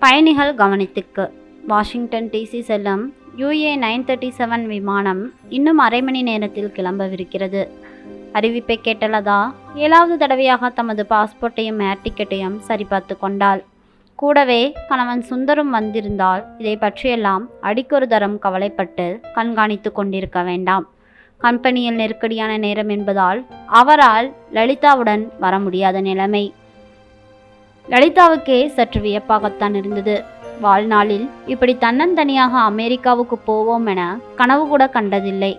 பயணிகள் கவனத்திற்கு. Washington DC செல்லும் UA 937 விமானம் இன்னும் அரை மணி நேரத்தில் கிளம்பவிருக்கிறது. அறிவிப்பை கேட்டலதா 7வது தடவையாக தமது பாஸ்போர்ட்டையும் ஏர் டிக்கெட்டையும் சரிபார்த்து கொண்டாள். கூடவே கணவன் சுந்தரும் வந்திருந்தால் இதை பற்றியெல்லாம் அடிக்கொரு தரம் கவலைப்பட்டு கண்காணித்து கொண்டிருக்க வேண்டாம். கம்பெனியில் நெருக்கடியான நேரம் என்பதால் அவரால் லலிதாவுடன் வர முடியாத நிலைமை. லலிதாவுக்கே சற்று வியப்பாகத்தான் இருந்தது. வாழ்நாளில் இப்படி தன்னந்தனியாக அமெரிக்காவுக்கு போவோம் என கனவு கூட கண்டதில்லை.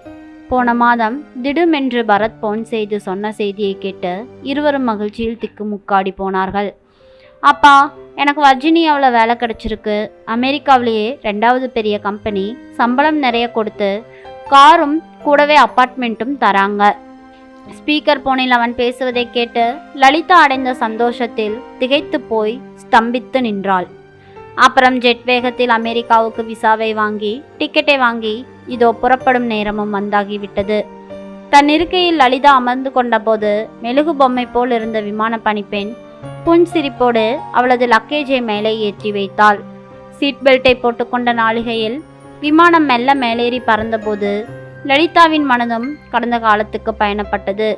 போன மாதம் திடுமென்று பரத் போன் செய்து சொன்ன செய்தியை கேட்டு இருவரும் மகிழ்ச்சியில் திக்குமுக்காடி போனார்கள். அப்பா, எனக்கு வர்ஜீனியாவில் வேலை கிடைச்சிருக்கு. அமெரிக்காவிலேயே 2வது பெரிய கம்பெனி, சம்பளம் நிறைய கொடுத்து காரும் கூடவே அப்பார்ட்மெண்ட்டும் தராங்க. ஸ்பீக்கர் போனில் அவன் பேசுவதை கேட்டு லலிதா அடைந்த சந்தோஷத்தில் திகைத்து போய் ஸ்தம்பித்து நின்றாள். அப்புறம் ஜெட் வேகத்தில் அமெரிக்காவுக்கு விசாவை வாங்கி டிக்கெட்டை வாங்கி இதோ புறப்படும் நேரமும் வந்தாகிவிட்டது. தன் இருக்கையில் லலிதா அமர்ந்து கொண்டபோது மெழுகு பொம்மை போல் இருந்த விமான பணிப்பெண் புன்சிரிப்போடு அவளது லக்கேஜை மேலே ஏற்றி வைத்தாள். சீட் பெல்ட்டை போட்டுக்கொண்ட நாளிகையில் விமானம் மெல்ல மேலேறி பறந்தபோது லலிதாவின் மனதும் கடந்த காலத்துக்கு பயணப்பட்டது.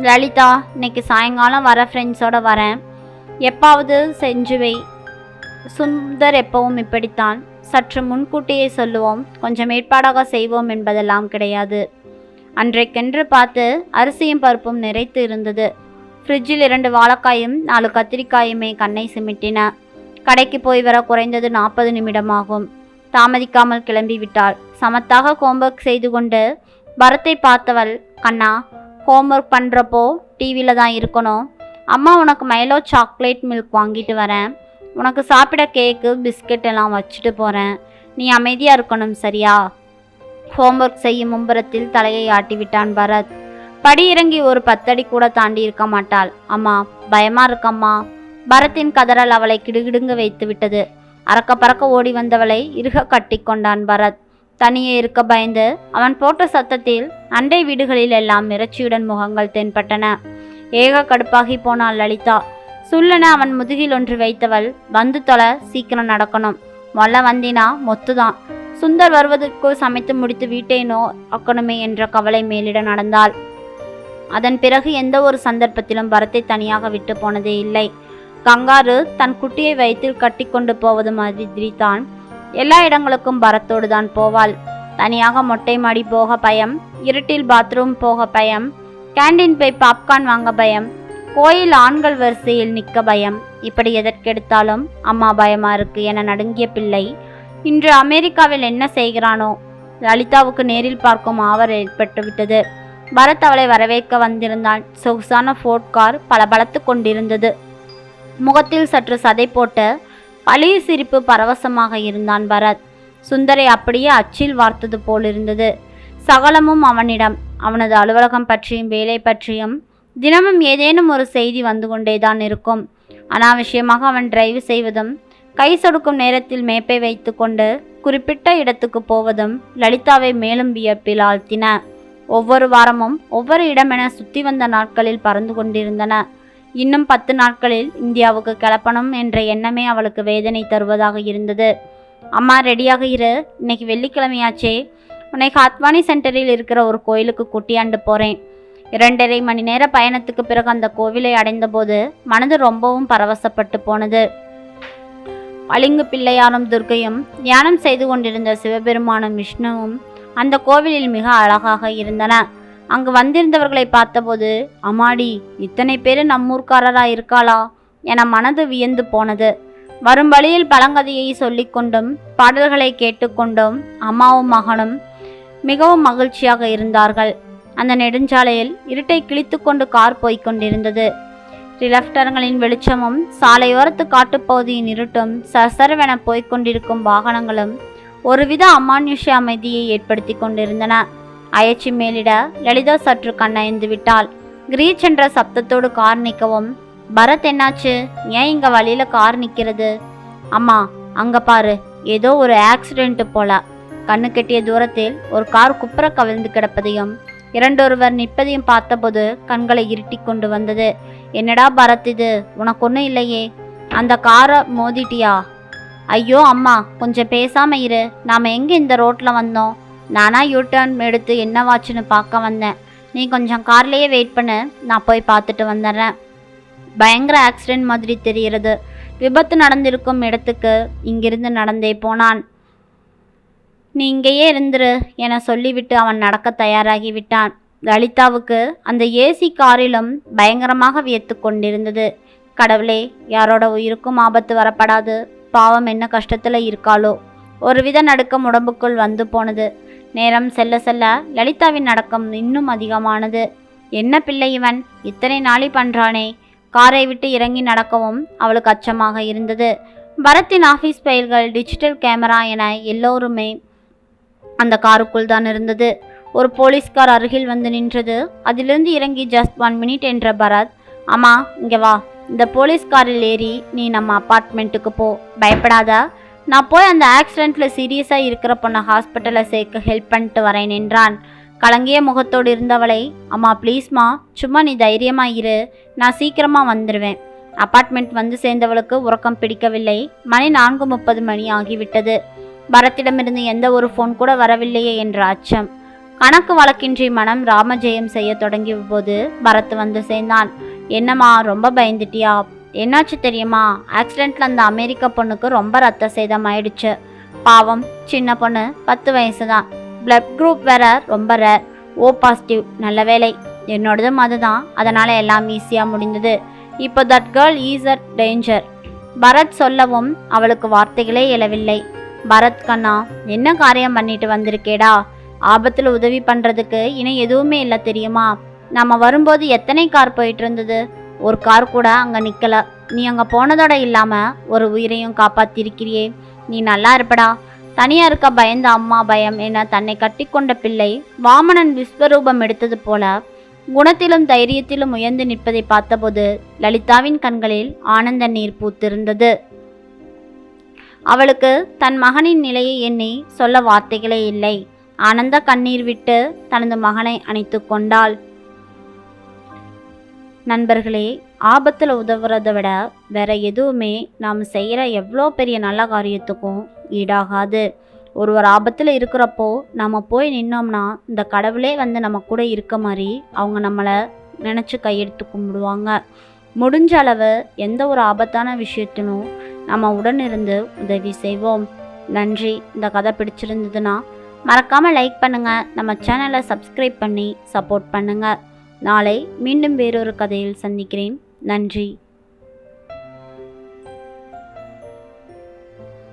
லலிதா, இன்னைக்கு சாயங்காலம் வர ஃப்ரெண்ட்ஸோட வரேன், எப்பாவது செஞ்சுவை. சுந்தர் எப்பவும் இப்படித்தான், சற்று முன்கூட்டியே சொல்லுவோம், கொஞ்சம் ஏற்பாடாக செய்வோம் என்பதெல்லாம் கிடையாது. அன்றைக்கென்று பார்த்து அரிசியும் பருப்பும் நிறைத்து இருந்தது. ஃப்ரிட்ஜில் 2 வாழைக்காயும் 4 கத்திரிக்காயுமே கண்ணை சிமிட்டின. கடைக்கு போய் வர குறைந்தது 40 நிமிடமாகும். தாமதிக்காமல் கிளம்பிவிட்டாள். சமத்தாக ஹோம்ஒர்க் செய்து கொண்டு பரத்தை பார்த்தவள், கண்ணா, ஹோம்ஒர்க் பண்ணுறப்போ டிவியில் தான் இருக்கணும். அம்மா உனக்கு மைலோ சாக்லேட் மில்க் வாங்கிட்டு வரேன். உனக்கு சாப்பிட கேக்கு பிஸ்கெட் எல்லாம் வச்சுட்டு போகிறேன். நீ அமைதியாக இருக்கணும், சரியா? ஹோம்ஒர்க் செய்யும் மும்புறத்தில் தலையை ஆட்டிவிட்டான் பரத். படி இறங்கி ஒரு 10 அடி கூட தாண்டி இருக்க மாட்டாள். அம்மா, பயமாக இருக்கம்மா. பரத்தின் கதறல் அவளை கிடுகிடுங்க வைத்து விட்டது. அறக்க பறக்க ஓடி வந்தவளை இறுக கட்டி கொண்டான் பரத். தனியே இருக்க பயந்து அவன் போட்ட சத்தத்தில் அண்டை வீடுகளில் எல்லாம் மிரட்சியுடன் முகங்கள் தென்பட்டன. ஏக கடுப்பாகி போனாள் லலிதா. சுல்லென அவன் முதுகில் ஒன்று வைத்தவள், வந்து தொலை, சீக்கிரம் நடக்கணும். மொல்ல வந்தினா மொத்துதான். சுந்தர் வருவதற்குள் சமைத்து முடித்து வீட்டை நோக்கணுமே என்ற கவலை மேலிட நடந்தாள். அதன் பிறகு எந்த ஒரு சந்தர்ப்பத்திலும் பரத்தை தனியாக விட்டு போனதே இல்லை. கங்காரு தன் குட்டியை வயிற்றில் கட்டி கொண்டு போவது மாதிரி தான் எல்லா இடங்களுக்கும் பரத்தோடு தான் போவாள். தனியாக மொட்டை மாடி போக பயம், இருட்டில் பாத்ரூம் போக பயம், கேண்டீன் போய் பாப்கார்ன் வாங்க பயம், கோயில் ஆண்கள் வரிசையில் நிற்க பயம். இப்படி எதற்கெடுத்தாலும் அம்மா பயமா இருக்கு என நடுங்கிய பிள்ளை இன்று அமெரிக்காவில் என்ன செய்கிறானோ? லலிதாவுக்கு நேரில் பார்க்கும் ஆவல் ஏற்பட்டுவிட்டது. பரத் அவளை வரவேற்க வந்திருந்தான். சொகுசான ஃபோர்ட் கார் பளபளத்து கொண்டிருந்தது. முகத்தில் சற்று சதை போட்டு பழைய சிரிப்பு பரவசமாக இருந்தான் பரத். சுந்தரை அப்படியே அச்சில் வார்த்தது போலிருந்தது. சகலமும் அவனிடம். அவனது அலுவலகம் பற்றியும் வேலை பற்றியும் தினமும் ஏதேனும் ஒரு செய்தி வந்து கொண்டேதான் இருக்கும். அனாவசியமாக அவன் டிரைவ் செய்வதும் கை சொடுக்கும் நேரத்தில் மேப்பை வைத்து கொண்டு குறிப்பிட்ட இடத்துக்கு போவதும் லலிதாவை மேலும் வியப்பில் ஆழ்த்தின. ஒவ்வொரு வாரமும் ஒவ்வொரு இடமென சுற்றி வந்த நாட்களில் பறந்து கொண்டிருந்தன. இன்னும் 10 நாட்களில் இந்தியாவுக்கு கிளப்பணும் என்ற எண்ணமே அவளுக்கு வேதனை தருவதாக இருந்தது. அம்மா, ரெடியாக இரு, இன்னைக்கு வெள்ளிக்கிழமையாச்சே. உன்னை ஹாத்வானி சென்டரில் இருக்கிற ஒரு கோயிலுக்கு கூட்டியாண்டு போகிறேன். 2.5 மணி நேர பயணத்துக்கு பிறகு அந்த கோவிலை அடைந்தபோது மனது ரொம்பவும் பரவசப்பட்டு போனது. பளிங்கு பிள்ளையாரும் துர்க்கையும் தியானம் செய்து கொண்டிருந்த சிவபெருமானும் விஷ்ணுவும் அந்த கோவிலில் மிக அழகாக இருந்தன. அங்கு வந்திருந்தவர்களை பார்த்தபோது, அம்மாடி, இத்தனை பேர் நம்மூர்க்காரரா இருக்காளா என மனது வியந்து போனது. வரும் வழியில் பழங்கதையை சொல்லிக்கொண்டும் பாடல்களை கேட்டுக்கொண்டும் அம்மாவும் மகனும் மிகவும் மகிழ்ச்சியாக இருந்தார்கள். அந்த நெடுஞ்சாலையில் இருட்டை கிழித்து கொண்டு கார் போய்கொண்டிருந்தது. ரிலப்டர்களின் வெளிச்சமும் சாலையோரத்து காட்டுப்பகுதியின் இருட்டும் சரசரவென போய்கொண்டிருக்கும் வாகனங்களும் ஒருவித அமானுஷ்ய அமைதியை ஏற்படுத்தி கொண்டிருந்தன. அயற்சி மேலிட லலிதா சற்று கண்ணயர்ந்து விட்டாள். கிரீச் என்ற சப்தத்தோடு கார் நிற்கவும், பரத், என்னாச்சு? ஏன் இங்க வழியில கார் நிற்கிறது? அம்மா, அங்க பாரு, ஏதோ ஒரு ஆக்சிடென்ட் போல. கண்ணு கெட்டிய தூரத்தில் ஒரு கார் குப்புற கவிழ்ந்து கிடப்பதையும் இரண்டொருவர் நிற்பதையும் பார்த்தபோது கண்களை இருட்டி கொண்டு வந்தது. என்னடா பரத், இது உனக்கு ஒன்றும் இல்லையே? அந்த காரை மோதிட்டியா? ஐயோ அம்மா, கொஞ்சம் பேசாம இரு. நாம எங்க இந்த ரோட்ல வந்தோம்? நானா யூடர்ன் எடுத்து என்னவாச்சுன்னு பார்க்க வந்தேன். நீ கொஞ்சம் கார்லயே வெயிட் பண்ணு, நான் போய் பார்த்துட்டு வந்துடுறேன். பயங்கர ஆக்சிடென்ட் மாதிரி தெரிகிறது. விபத்து நடந்திருக்கும் இடத்துக்கு இங்கிருந்து நடந்தே போனான். நீ இங்கேயே இருந்துரு என சொல்லிவிட்டு அவன் நடக்க தயாராகி விட்டான். லலிதாவுக்கு அந்த ஏசி காரிலும் பயங்கரமாக வியர்த்து கொண்டிருந்தது. கடவுளே, யாரோட உயிருக்கும் ஆபத்து வரப்படாது. பாவம் என்ன கஷ்டத்தில் இருக்காளோ. ஒருவித நடுக்கம் உடம்புக்குள் வந்து போனது. நேரம் செல்ல செல்ல லலிதாவின் நடக்கம் இன்னும் அதிகமானது. என்ன பிள்ளை இவன், இத்தனை நாளி பண்றானே. காரை விட்டு இறங்கி நடக்கவும் அவளுக்கு அச்சமாக இருந்தது. பரத்தின் ஆஃபீஸ் ஃபைல்கள், டிஜிட்டல் கேமரா என எல்லோருமே அந்த காருக்குள் தான் இருந்தது. ஒரு போலீஸ்கார் அருகில் வந்து நின்றது. அதிலிருந்து இறங்கி ஜஸ்ட் 1 மினிட் என்ற பரத், அம்மா இங்கே வா, இந்த போலீஸ்காரில் ஏறி நீ நம்ம அப்பார்ட்மெண்ட்டுக்கு போ, பயப்படாத. நான் போய் அந்த ஆக்சிடெண்ட்டில் சீரியஸாக இருக்கிற பொண்ணை ஹாஸ்பிட்டலில் சேர்க்க ஹெல்ப் பண்ணிட்டு வரேன் என்றான். கலங்கிய முகத்தோடு இருந்தவளை, அம்மா ப்ளீஸ்மா, சும்மா நீ தைரியமாக இரு, நான் சீக்கிரமாக வந்துடுவேன். அப்பார்ட்மெண்ட் வந்து சேர்ந்தவளுக்கு உறக்கம் பிடிக்கவில்லை. மணி 4:30 மணி ஆகிவிட்டது. பரத்திடமிருந்து எந்த ஒரு ஃபோன் கூட வரவில்லையே என்ற அச்சம். கணக்கு வழக்கின்றி மனம் ராமஜெயம் செய்ய தொடங்கிய போது பரத் வந்து சேர்ந்தான். என்னம்மா, ரொம்ப பயந்துட்டியா? என்னாச்சு தெரியுமா? ஆக்சிடெண்ட்டில் அந்த அமெரிக்க பொண்ணுக்கு ரொம்ப ரத்த சேதம் ஆயிடுச்சு. பாவம், சின்ன பொண்ணு, 10 வயசு தான். பிளட் குரூப் வேற ரொம்ப ரேர், ஓ பாசிட்டிவ். நல்ல வேலை, என்னோடதும் அதுதான். அதனால் எல்லாம் ஈஸியாக முடிந்தது. இப்போ that girl is a danger. Bharath சொல்லவும் அவளுக்கு வார்த்தைகளே எழவில்லை. பரத் கண்ணா, என்ன காரியம் பண்ணிட்டு வந்திருக்கேடா? ஆபத்தில் உதவி பண்ணுறதுக்கு இனி எதுவுமே இல்லை தெரியுமா? நம்ம வரும்போது எத்தனை கார் போயிட்டு இருந்தது, ஒரு கார் கூட அங்கே நிற்கலை. நீ அங்கே போனதோட இல்லாமல் ஒரு உயிரையும் காப்பாற்றிருக்கிறியே, நீ நல்லா இருப்படா. தனியாக இருக்க பயந்த அம்மா பயம் என தன்னை கட்டி கொண்ட பிள்ளை வாமனன் விஸ்வரூபம் எடுத்தது போல குணத்திலும் தைரியத்திலும் உயர்ந்து நிற்பதை பார்த்தபோது லலிதாவின் கண்களில் ஆனந்த நீர் பூத்திருந்தது. அவளுக்கு தன் மகனின் நிலையை எண்ணி சொல்ல வார்த்தைகளே இல்லை. ஆனந்த கண்ணீர் விட்டு தனது மகனை அணைத்து கொண்டாள். நண்பர்களே, ஆபத்தில் உதவுறதை விட வேற எதுவுமே நாம் செய்கிற எவ்வளோ பெரிய நல்ல காரியத்துக்கும் ஈடாகாது. ஒரு ஆபத்தில் இருக்கிறப்போ நம்ம போய் நின்னோம்னா இந்த கடவுளே வந்து நம்ம கூட இருக்க மாதிரி அவங்க நம்மளை நினச்சி கையெடுத்து கும்பிடுவாங்க. முடிஞ்ச அளவு எந்த ஒரு ஆபத்தான விஷயத்திலும் நம்ம உடன் இருந்து உதவி செய்வோம். நன்றி. இந்த கதை பிடிச்சிருந்ததுன்னா மறக்காமல் லைக் பண்ணுங்கள், நம்ம சேனலை சப்ஸ்கிரைப் பண்ணி சப்போர்ட் பண்ணுங்கள். நாளை மீண்டும் வேறொரு கதையில் சந்திக்கிறேன். நன்றி.